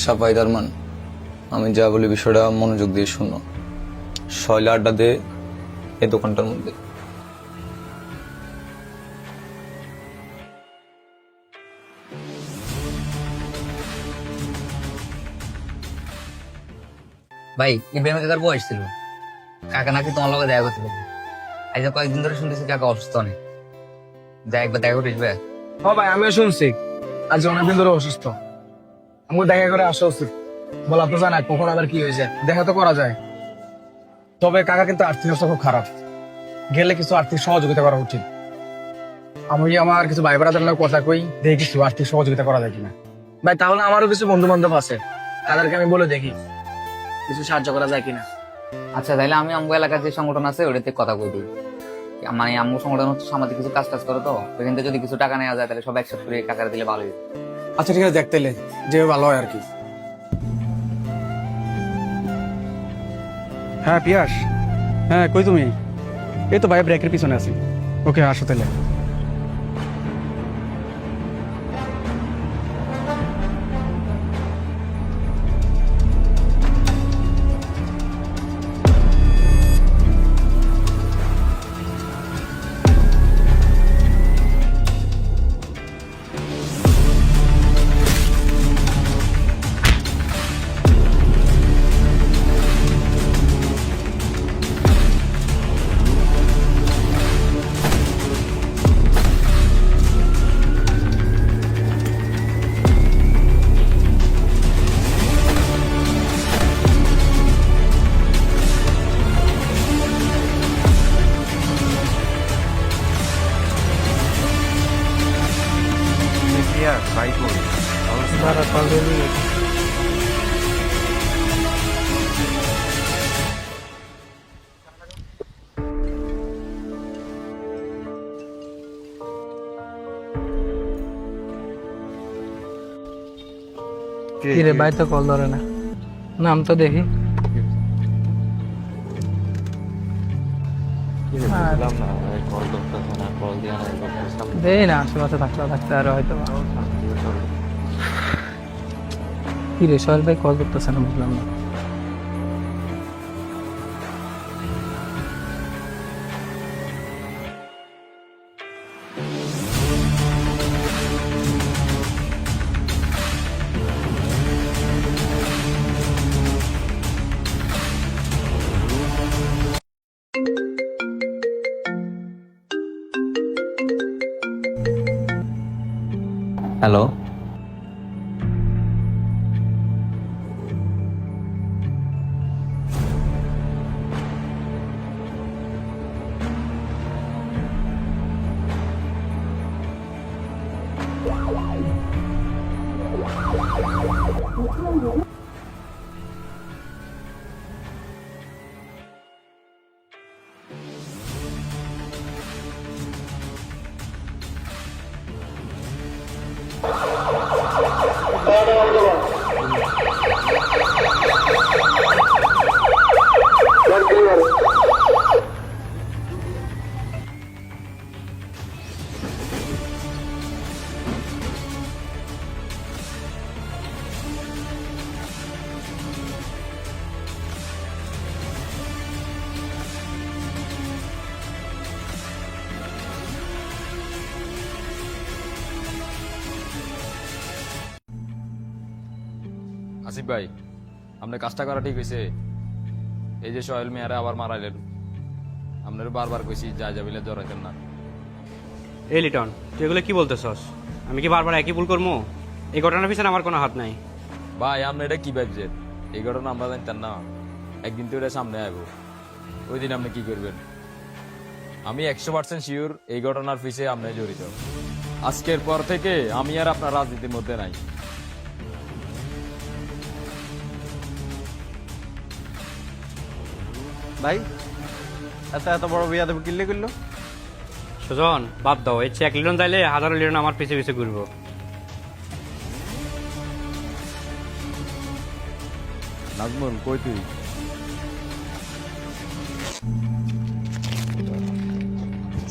সাফাই দারমান, আমি যা বলি বিষয়টা মনোযোগ দিয়ে শুনো। শয়লা আড্ডা দে এই দোকানটার মধ্যে। ভাই ইব্রাহিম কাকার বয়স ছিল, কাকা নাকি তোমার লগে দেখা করতে পারবে। আজ কয়েকদিন ধরে শুনতেছি কাকা অসুস্থ অনেক, যা একবার দেখা করে আসবে। ও ভাই আমিও শুনছি আজ অনেকদিন ধরে অসুস্থ, আমাকে দেখা করে আসা উচিত। বলা তো জানা কখন আবার কি হয়েছে, দেখা তো করা যায়। তবে কাকা কিন্তু আর্থিক অবস্থা খুব খারাপ, গেলে কিছু আর্থিক সহযোগিতা করা উচিত। আমি আমার কিছু ভাই বোনেদের লোক কথা কই, দেখি কিছু আর্থিক সহযোগিতা করা যায় কিনা। ভাই তাহলে আমারও কিছু বন্ধু বান্ধব আছে, তাদেরকে আমি বলে দেখি কিছু সাহায্য করা যায় কিনা। আচ্ছা তাহলে আমি আমগো এলাকার যে সংগঠন আছে ওটাতে কথা কই দিই। মানে আমগো সংগঠন হচ্ছে সামাজিক কিছু কাজ টাজ করে, তো ওইখান থেকে যদি কিছু টাকা নেওয়া যায় তাহলে সব একসাথে করে কাকারে দিলে ভালো হবে। আচ্ছা ঠিক আছে, দেখতে যেভাবে ভালো হয় আর কি। হ্যাঁ পিয়াস, হ্যাঁ কই তুমি? এই তো ভাই ব্রেকের পিছনে আছি। ওকে আসো তাহলে। কিরে ভাই তো কল ধরে না, নাম তো দেখি। দেই না আশেপাশে থাকতে আর হয়তো। কিরে সোহেল ভাই কল করতেছে না, বুঝলাম না। হ্যালো, আসিফ ভাই, আপনার কাজটা করা ঠিক হয়েছে। এই যে সোহেল মিয়ারে আবার মারাইলেন, আপনার বারবার কইছি যা যাবিলে জড়াইতেন না। এই লিটন, তুই এগুলো কি বলতেছস? আমি কি বারবার একই ভুল করবো? এই ঘটনার পিছনে আমার কোনো হাত নাই। ভাই আপনি এটা কি ভাবছেন? এই ঘটনা আমরা জানতেন না, একদিন তো এটা সামনে আইব, ওই দিন আপনি কি করবেন? আমি 100% শিওর এই ঘটনার পিছে আপনি জড়িত। আজকের পর থেকে আমি আর আপনার রাজনীতির মধ্যে নাই। ভাই এত বড় বিয়া দেবো কিনলে করলো? সুজন বাদ দাও, এই 1 লিটন চাইলে 1000 লিটন আমার পিছে পিছে ঘুরবো। নাজমুল কই তুই?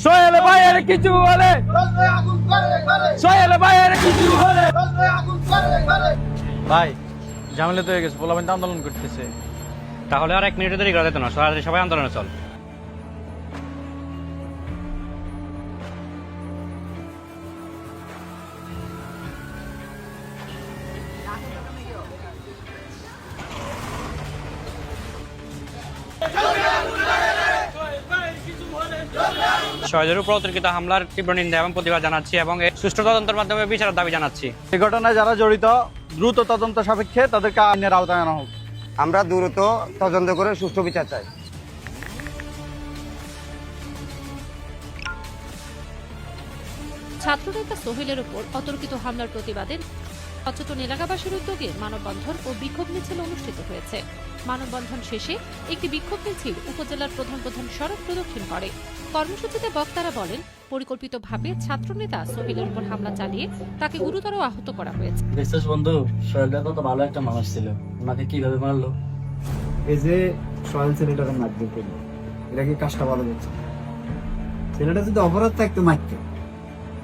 সোহেল ভাইয়ের কিছু হলে, সোহেল ভাইয়ের কিছু হলে। ভাই ঝামেলা তো হয়ে গেছে, পোলাপান তো আন্দোলন করতেছে। তাহলে আর 1 মিনিটে দেরি করা যেত না, সরাসরি সবাই আন্দোলনে চল। শহীদের উপর অতর্কিত হামলার তীব্র নিন্দা এবং প্রতিবাদ জানাচ্ছি এবং এর সুষ্ঠু তদন্তের মাধ্যমে বিচারের দাবি জানাচ্ছি। এই ঘটনায় যারা জড়িত দ্রুত তদন্ত সাপেক্ষে তাদেরকে আইনের আওতায় আনা হোক। আমরা দ্রুত তদন্ত করে সুষ্ঠু বিচার চাই। ছাত্রনেতা সোহেলের উপর অতর্কিত হামলার প্রতিবাদে সচেতন এলাকাবাসীর উদ্যোগে মানববন্ধন ও বিক্ষোভ মিছিল অনুষ্ঠিত হয়েছে। মানববন্ধন শেষে একটি বিক্ষোভ মিছিল উপজেলার প্রধান প্রধান সড়ক প্রদক্ষিণ করে। কর্মসূচিতে বক্তারা বলেন, পরিকল্পিতভাবে ছাত্রনেতা সোহেলের উপর হামলা চালিয়ে তাকে গুরুতর আহত করা হয়েছে। বিশ্বাস বন্ধু, সোহেলটা তো ভালো একটা মানুষ ছিল, ওনাকে কিভাবে মারলো? এই যে সোহেল ছেলেটাকে মারধর করলো, এটা কি কাজটা ভালো করছে? ছেলেটা যদি অপরাধ থাকতো মারতে,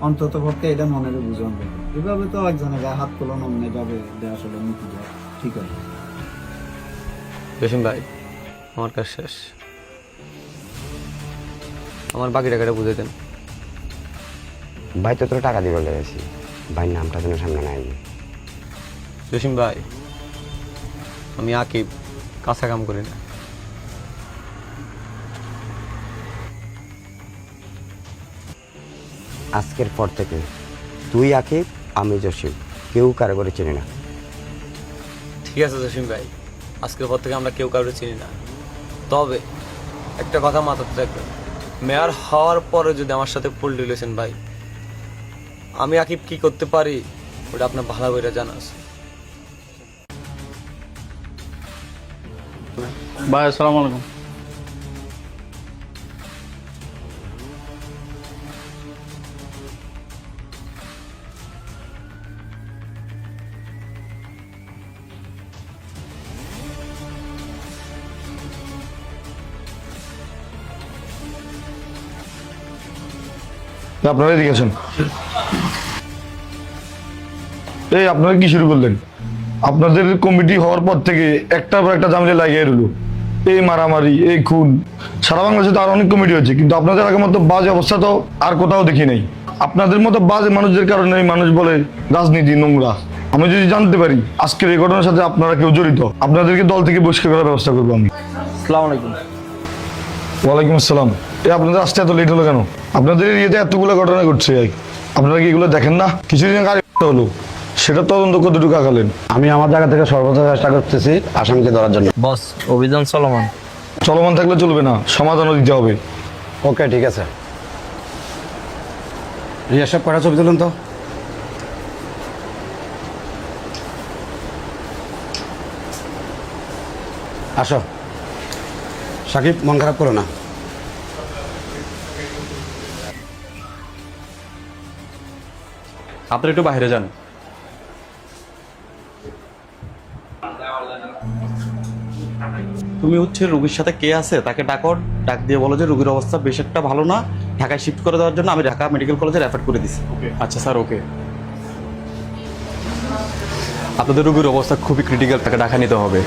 অন্তত পক্ষে এটা মনে বুঝান দেবে। এভাবে তো একজনের গায়ে হাত তোলা নমনে যাবে, এটা আসলে নীতি যায় ঠিক আছে। জসিম ভাই, আমার কাজ শেষ, আমার বাকি টাকাটা বুঝে দেন। ভাই তো তোর টাকা দিবে লেগেছি, ভাই নামটা যেন সামনে নাই। জসিম ভাই, আমি আকিব, কাঁচা কাম করি না। আজকের পর থেকে তুই আকিব, আমি জসিম, কেউ কারো করে চিনি না। ঠিক আছে জসিম ভাই, আজকের পর থেকে আমরা কেউ কাউকে চিনি না। তবে একটা কথা মাথাতে রাখবেন, মেয়র হওয়ার পরে যদি আমার সাথে ফুল রিলেশন ভাই, আমি আকিব কি করতে পারি ওটা আপনার ভালো করে জানা আছে। ভাই আসসালামু আলাইকুম। আপনারা এদিকে আছেন। এই আপনারা কি শুরু করলেন? আপনাদের কমিটি হওয়ার পর থেকে একটার পর একটা ঝামেলা লাগিয়ে রইল, এই মারামারি, এই খুন। সারা বাংলাদেশে তো আর অনেক কমিটি হয়েছে, কিন্তু আপনাদের আগের মতো বাজে অবস্থা তো আর কোথাও দেখি নাই। আপনাদের মতো বাজে মানুষদের কারণে এই মানুষ বলে রাজনীতি নোংরা। আমি যদি জানতে পারি আজকের এই ঘটনার সাথে আপনারা কেউ জড়িত, আপনাদেরকে দল থেকে বহিষ্কার করার ব্যবস্থা করবো আমি। আসসালামু আলাইকুম। ওয়ালাইকুম আসসালাম। আপনাদের আসতে এত লেট হলো কেন? আপনাদের এরিয়াতে এতগুলো ঘটনা ঘটছে, আপনারা কি এগুলো দেখেন না? কিছুদিন আগে হলো, সেটা তদন্ত কতটুকু আগালেন? আমি আমার জায়গা থেকে সর্বোচ্চ চেষ্টা করতেছি আসামিকে ধরার জন্য। বস, অভিযান চলমান। চলমান থাকলে চলবে না, সমাধানও দিতে হবে। ওকে, ঠিক আছে। রিয়া সাহেব, কটা ছবি তুলুন তো। আসো সাকিব, মন খারাপ করো না। আপনারা একটু বাইরে যান। তুমি হচ্ছে রোগীর সাথে কে আছে তাকে ডাকো, ডাক দিয়ে বলো যে রোগীর অবস্থা বেশ একটা ভালো না, ঢাকায় শিফট করে দেওয়ার জন্য আমি ঢাকা মেডিকেল কলেজে রেফার করে দিছি। আচ্ছা স্যার, ওকে। আপনাদের রোগীর অবস্থা খুবই ক্রিটিক্যাল, তাকে ঢাকা নিতে হবে।